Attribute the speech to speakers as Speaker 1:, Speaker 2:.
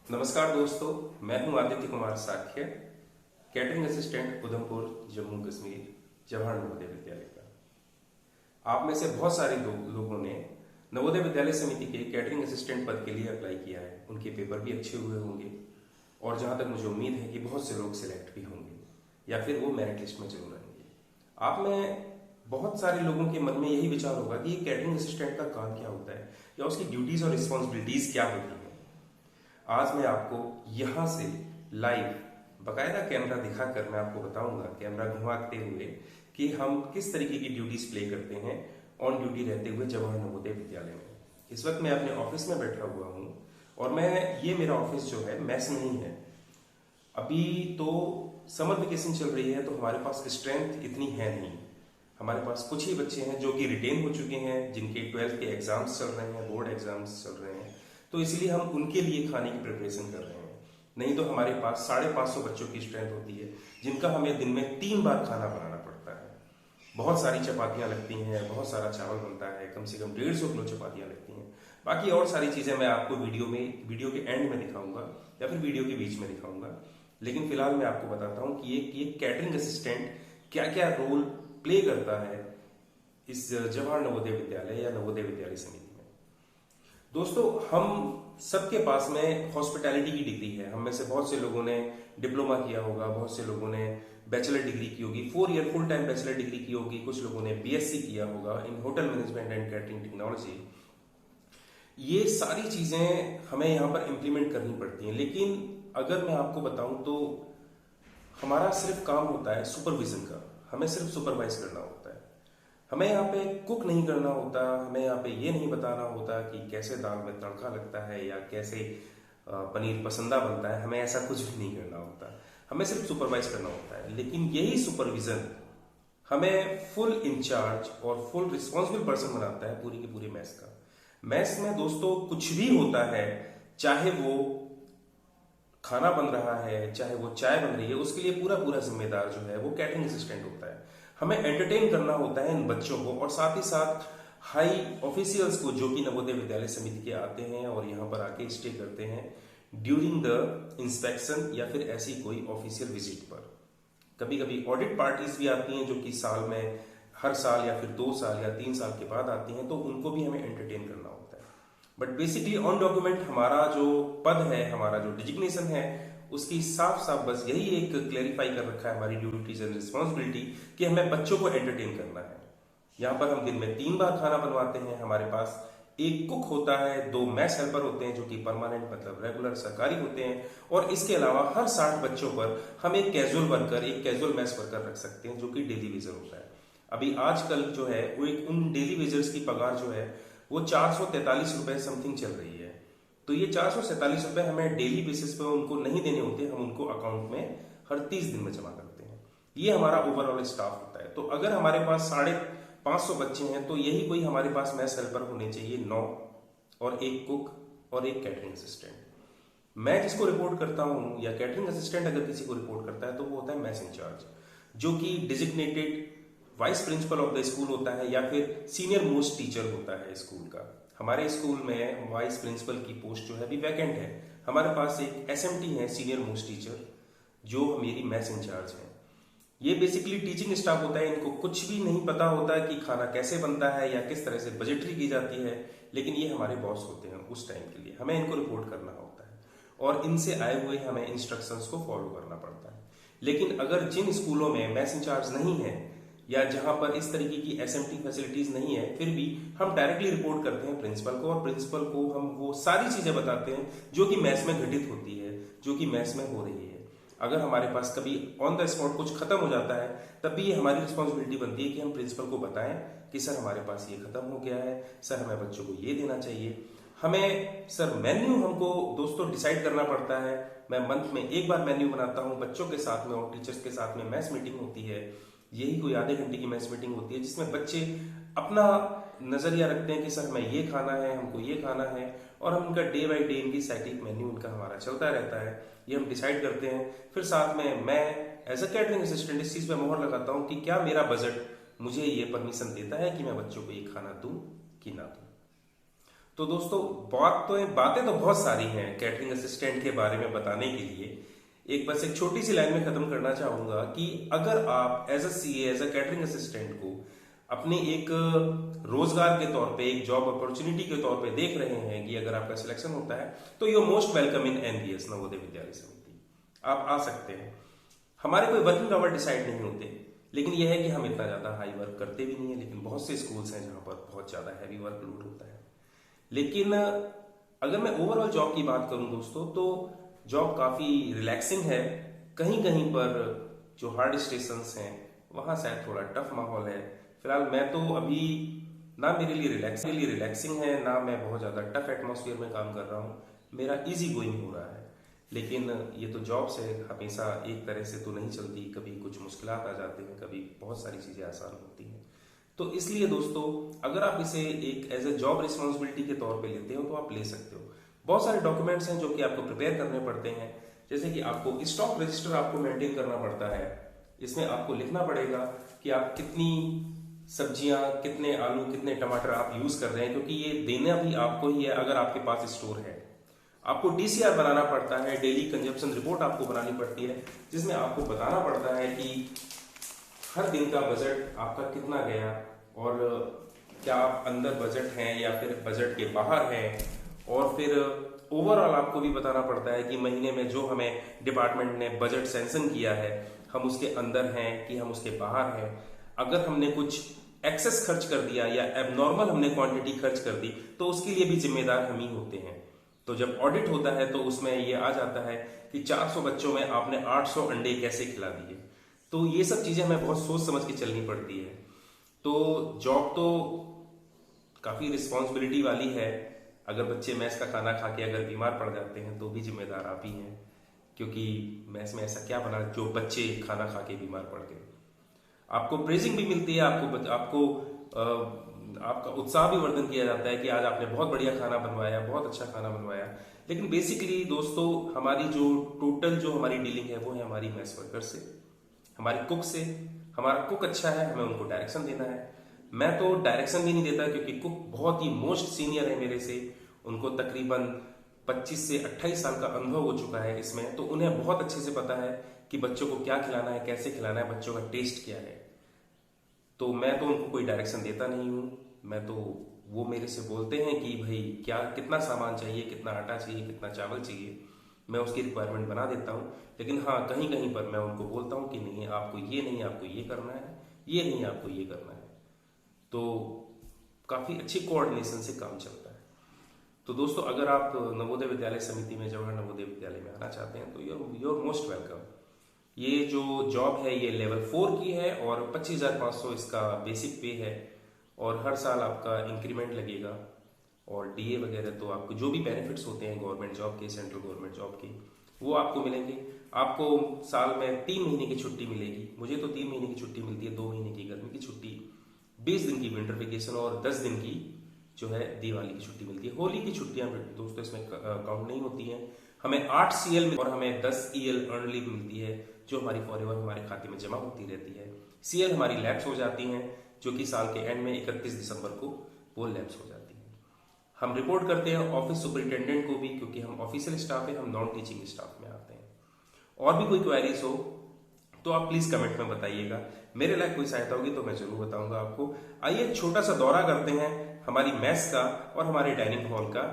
Speaker 1: नमस्कार दोस्तों, मैं हूं आदित्य कुमार साख्य, कैटरिंग असिस्टेंट उधमपुर जम्मू कश्मीर जवाहर नवोदय विद्यालय का। आप में से बहुत सारे लोगों ने नवोदय विद्यालय समिति के कैटरिंग असिस्टेंट पद के लिए अप्लाई किया है। उनके पेपर भी अच्छे हुए होंगे और जहां तक मुझे उम्मीद है कि बहुत से लोग सिलेक्ट भी होंगे या फिर वो मेरिट लिस्ट में जरूर आएंगे। आप में बहुत सारे लोगों के मन में यही विचार होगा कि कैटरिंग असिस्टेंट का काम क्या होता है या उसकी ड्यूटीज और रिस्पॉन्सिबिलिटीज क्या होती हैं। आज मैं आपको यहां से लाइव बकायदा कैमरा दिखाकर मैं आपको बताऊंगा, कैमरा घुमाते हुए, कि हम किस तरीके की ड्यूटीज प्ले करते हैं ऑन ड्यूटी रहते हुए जवाहर नवोदय विद्यालय में। इस वक्त मैं अपने ऑफिस में बैठा हुआ हूं और ये मेरा ऑफिस जो है मैस नहीं है। अभी तो समर वेकेशन चल रही है तो हमारे पास स्ट्रेंथ इतनी है नहीं। हमारे पास कुछ ही बच्चे हैं जो कि रिटेन हो चुके हैं, जिनके 12th के एग्जाम्स चल रहे हैं, बोर्ड एग्जाम्स चल रहे हैं, तो इसलिए हम उनके लिए खाने की प्रिपरेशन कर रहे हैं। नहीं तो हमारे पास 550 बच्चों की स्ट्रेंथ होती है जिनका हमें दिन में 3 बार खाना बनाना पड़ता है। बहुत सारी चपातियां लगती हैं, बहुत सारा चावल बनता है, कम से कम 150 किलो चपातियां लगती हैं। बाकी और सारी चीजें मैं आपको वीडियो के एंड में दिखाऊंगा या फिर वीडियो के बीच में दिखाऊंगा। लेकिन फिलहाल मैं आपको बताता हूं कि ये कैटरिंग असिस्टेंट क्या क्या रोल प्ले करता है इस जवाहर नवोदय विद्यालय या नवोदय विद्यालय समिति में। दोस्तों, हम सबके पास में हॉस्पिटैलिटी की डिग्री है। हम में से बहुत से लोगों ने डिप्लोमा किया होगा, बहुत से लोगों ने बैचलर डिग्री की होगी, 4 year full time bachelor degree की होगी, कुछ लोगों ने बीएससी किया होगा in hotel management and catering technology. ये सारी चीजें हमें यहाँ पर इम्प्लीमेंट करनी पड़ती हैं। लेकिन अगर मैं आपको बताऊं तो हमारा सिर्फ काम होता है सुपरविजन का। हमें सिर्फ सुपरवाइज करना होता है। हमें यहाँ पे कुक नहीं करना होता। हमें यहाँ पे ये नहीं बताना होता कि कैसे दाल में तड़का लगता है या कैसे पनीर पसंदा बनता है। हमें ऐसा कुछ भी नहीं करना होता। हमें सिर्फ सुपरवाइज करना होता है। लेकिन यही सुपरविजन हमें फुल इंचार्ज और फुल रिस्पॉन्सिबल पर्सन बनाता है पूरी की पूरी मैस का। मैस में दोस्तों कुछ भी होता है, चाहे वो खाना बन रहा है, चाहे वो चाय बन रही है, उसके लिए पूरा पूरा जिम्मेदार जो है वो कैटरिंग असिस्टेंट होता है। हमें एंटरटेन करना होता है इन बच्चों को और साथ ही साथ हाई ऑफिशियल्स को जो कि नवोदय विद्यालय समिति के आते हैं और यहाँ पर आके स्टे करते हैं ड्यूरिंग द इंस्पेक्शन या फिर ऐसी कोई ऑफिशियल विजिट पर। कभी कभी ऑडिट पार्टीज भी आती हैं जो कि साल में हर साल या फिर 2 साल या 3 साल के बाद आती हैं, तो उनको भी हमें एंटरटेन करना होता है। बट बेसिकली ऑन डॉक्यूमेंट हमारा जो पद है, हमारा जो डिजिग्नेशन है, उसकी साफ साफ बस यही एक क्लेरिफाई कर रखा है हमारी ड्यूटीज एंड रिस्पॉन्सिबिलिटी कि हमें बच्चों को एंटरटेन करना है। यहाँ पर हम दिन में 3 बार खाना बनवाते हैं। हमारे पास एक कुक होता है, 2 मैस हेल्पर होते हैं जो कि परमानेंट मतलब रेगुलर सरकारी होते हैं, और इसके अलावा हर 60 बच्चों पर हम एक कैजुअल वर्कर, एक कैजुअल मैस वर्कर रख सकते हैं जो कि डेली वेजर होता है। अभी आजकल जो है वो एक उन डेली वेजर्स की पगार जो है वो 443 रुपए समथिंग चल रही है। तो ये 447 रुपए हमें डेली बेसिस पे उनको नहीं देने होते, हम उनको अकाउंट में हर 30 दिन में जमा करते हैं। ये हमारा ओवरऑल स्टाफ होता है। तो अगर हमारे पास 550 बच्चे हैं तो यही कोई हमारे पास मैस हेल्पर होने चाहिए 9, और एक कुक और एक कैटरिंग असिस्टेंट। मैं जिसको रिपोर्ट करता हूं या कैटरिंग असिस्टेंट अगर किसी को रिपोर्ट करता है तो वो होता है मैस इंचार्ज, जो कि designated vice principle of the school होता है या फिर सीनियर मोस्ट टीचर होता है स्कूल का। हमारे स्कूल में वाइस प्रिंसिपल की पोस्ट जो है अभी वैकेंट है। हमारे पास एक एसएमटी है, सीनियर मोस्ट टीचर, जो मेरी मैथ्स इंचार्ज है। ये बेसिकली टीचिंग स्टाफ होता है। इनको कुछ भी नहीं पता होता है कि खाना कैसे बनता है या किस तरह से बजटरी की जाती है, लेकिन ये हमारे बॉस होते हैं उस टाइम के लिए। हमें इनको रिपोर्ट करना होता है और इनसे आए हुए हमें इंस्ट्रक्शंस को फॉलो करना पड़ता है। लेकिन अगर जिन स्कूलों में मैथ्स इंचार्ज नहीं है या जहां पर इस तरीके की एसएमटी फैसिलिटीज नहीं है, फिर भी हम डायरेक्टली रिपोर्ट करते हैं प्रिंसिपल को, और प्रिंसिपल को हम वो सारी चीजें बताते हैं जो कि मैथ्स में घटित होती है, जो कि मैथ्स में हो रही है। अगर हमारे पास कभी ऑन द स्पॉट कुछ खत्म हो जाता है तब भी ये हमारी रिस्पॉन्सिबिलिटी बनती है कि हम प्रिंसिपल को बताएं कि सर हमारे पास ये खत्म हो गया है, सर हमें बच्चों को ये देना चाहिए। हमें सर मेन्यू हमको दोस्तों डिसाइड करना पड़ता है। मैं मंथ में एक बार मेन्यू बनाता हूँ बच्चों के साथ में, और टीचर्स के साथ में मैथ्स मीटिंग होती है। यही कोई आधे घंटे की मैथ्स मीटिंग होती है जिसमें बच्चे अपना नजरिया रखते हैं कि सर हमें ये खाना है, हमको ये खाना है, और हम उनका डे बाय डे इनकी साइक्लिक मेन्यू उनका हमारा चलता रहता है। ये हम डिसाइड करते हैं। फिर साथ में मैं एज अ कैटरिंग असिस्टेंट इस चीज पे मोहर लगाता हूँ कि क्या मेरा बजट मुझे ये परमिशन देता है कि मैं बच्चों को ये खाना दूं कि ना दूं। तो दोस्तों बातें तो बहुत सारी हैं कैटरिंग असिस्टेंट के बारे में बताने के लिए। बस एक छोटी सी लाइन में खत्म करना चाहूंगा कि अगर आप as a CA, as a catering assistant को अपने एक रोजगार के तौर पे, एक जॉब अपॉर्चुनिटी के तौर पे देख रहे हैं कि अगर आपका सिलेक्शन होता है तो you most welcome in NVS, Navodaya Vidyalaya Samiti. आप आ सकते हैं। हमारे कोई वर्किंग आवर डिसाइड नहीं होते, लेकिन यह है कि हम इतना ज्यादा हाई वर्क करते भी नहीं है। लेकिन बहुत से स्कूल्स हैं जहां पर बहुत ज्यादा हैवी वर्कलोड होता है। लेकिन अगर मैं ओवरऑल जॉब की बात करूं दोस्तों, तो जॉब काफी रिलैक्सिंग है। कहीं कहीं पर जो हार्ड स्टेशंस हैं वहां शायद थोड़ा टफ माहौल है। फिलहाल मैं तो अभी ना मेरे लिए रिलैक्सिंग है, ना मैं बहुत ज्यादा टफ एटमॉस्फेयर में काम कर रहा हूँ। मेरा इजी गोइंग हो रहा है। लेकिन ये तो जॉब से हमेशा एक तरह से तो नहीं चलती, कभी कुछ मुश्किलात आ जाते हैं, कभी बहुत सारी चीजें आसान होती हैं। तो इसलिए दोस्तों, अगर आप इसे एक एज ए जॉब रिस्पॉन्सिबिलिटी के तौर पे लेते हो तो आप ले सकते हो। बहुत सारे डॉक्यूमेंट्स हैं जो कि आपको प्रिपेयर करने पड़ते हैं, जैसे कि आपको स्टॉक रजिस्टर आपको मेंटेन करना पड़ता है। इसमें आपको लिखना पड़ेगा कि आप कितनी सब्जियां, कितने आलू, कितने टमाटर आप यूज कर रहे हैं, क्योंकि ये देना भी आपको ही है अगर आपके पास स्टोर है। आपको डीसीआर बनाना पड़ता है, डेली कंजप्शन रिपोर्ट आपको बनानी पड़ती है, जिसमें आपको बताना पड़ता है कि हर दिन का बजट आपका कितना गया और क्या आप अंदर बजट हैं या फिर बजट के बाहर हैं। और फिर ओवरऑल आपको भी बताना पड़ता है कि महीने में जो हमें डिपार्टमेंट ने बजट सैंक्शन किया है, हम उसके अंदर हैं कि हम उसके बाहर हैं। अगर हमने कुछ एक्सेस खर्च कर दिया या एबनॉर्मल हमने क्वांटिटी खर्च कर दी तो उसके लिए भी जिम्मेदार हम ही होते हैं। तो जब ऑडिट होता है तो उसमें ये आ जाता है कि 400 बच्चों में आपने 800 अंडे कैसे खिला दिए। तो ये सब चीजें हमें बहुत सोच समझ के चलनी पड़ती है। तो जॉब तो काफी रिस्पॉन्सिबिलिटी वाली है। अगर बच्चे मैस का खाना खा के अगर बीमार पड़ जाते हैं तो भी जिम्मेदार आप ही हैं, क्योंकि मैस में ऐसा क्या बना जो बच्चे खाना खा के बीमार पड़ गए। आपको प्रेजिंग भी मिलती है, आपको आपका उत्साह भी वर्धन किया जाता है कि आज आपने बहुत बढ़िया खाना बनवाया, बहुत अच्छा खाना बनवाया। लेकिन बेसिकली दोस्तों, हमारी जो हमारी डीलिंग है वो है हमारी मैस वर्कर से, हमारे कुक से। हमारा कुक अच्छा है, हमें उनको डायरेक्शन देना है। मैं तो डायरेक्शन भी नहीं देता, क्योंकि कुक बहुत ही मोस्ट सीनियर है मेरे से। उनको तकरीबन 25 से 28 साल का अनुभव हो चुका है इसमें, तो उन्हें बहुत अच्छे से पता है कि बच्चों को क्या खिलाना है, कैसे खिलाना है, बच्चों का टेस्ट क्या है। तो मैं तो उनको कोई डायरेक्शन देता नहीं हूँ। मैं तो वो मेरे से बोलते हैं कि भाई क्या कितना सामान चाहिए, कितना आटा चाहिए, कितना चावल चाहिए, मैं उसकी रिक्वायरमेंट बना देता हूँ। लेकिन हाँ, कहीं कहीं पर मैं उनको बोलता हूँ कि नहीं, आपको ये नहीं, आपको ये करना है, ये नहीं, आपको ये करना है। तो काफी अच्छी कोऑर्डिनेशन से काम चलता है। तो दोस्तों, अगर आप नवोदय विद्यालय समिति में, जवाहर नवोदय विद्यालय में आना चाहते हैं तो यूर मोस्ट वेलकम। ये जो जॉब है ये लेवल 4 की है और 25,500 इसका बेसिक पे है। और हर साल आपका इंक्रीमेंट लगेगा और डीए वगैरह, तो आपको जो भी बेनिफिट्स होते हैं गवर्नमेंट जॉब के, सेंट्रल गवर्नमेंट जॉब के, वो आपको मिलेंगे। आपको साल में 3 महीने की छुट्टी मिलेगी। मुझे तो 3 महीने की छुट्टी मिलती है, 2 महीने की गर्मी की छुट्टी, 20 दिन की विंटर वेकेशन और 10 दिन की जो है दिवाली की छुट्टी मिलती है। होली की छुट्टियां दोस्तों इसमें काउंट नहीं होती हैं। हमें 8 सीएल और हमें 10 ईएल अर्न लीव मिलती है, जो हमारी फॉरएवर हमारे खाते में जमा होती रहती है। सीएल हमारी लैप्स हो जाती हैं, जो कि साल के एंड में 31 दिसंबर को वो लैप्स हो जाती हैं। हम रिपोर्ट करते हैं ऑफिस सुपरिटेंडेंट को भी, क्योंकि हम ऑफिशियल स्टाफ है, हम नॉन टीचिंग स्टाफ में आते हैं। और भी कोई क्वेरीज हो तो आप प्लीज कमेंट में बताइएगा। मेरे लायक कोई सहायता होगी तो मैं जरूर बताऊंगा आपको। आइए छोटा सा दौरा करते हैं हमारी मेस का और हमारे डाइनिंग हॉल का।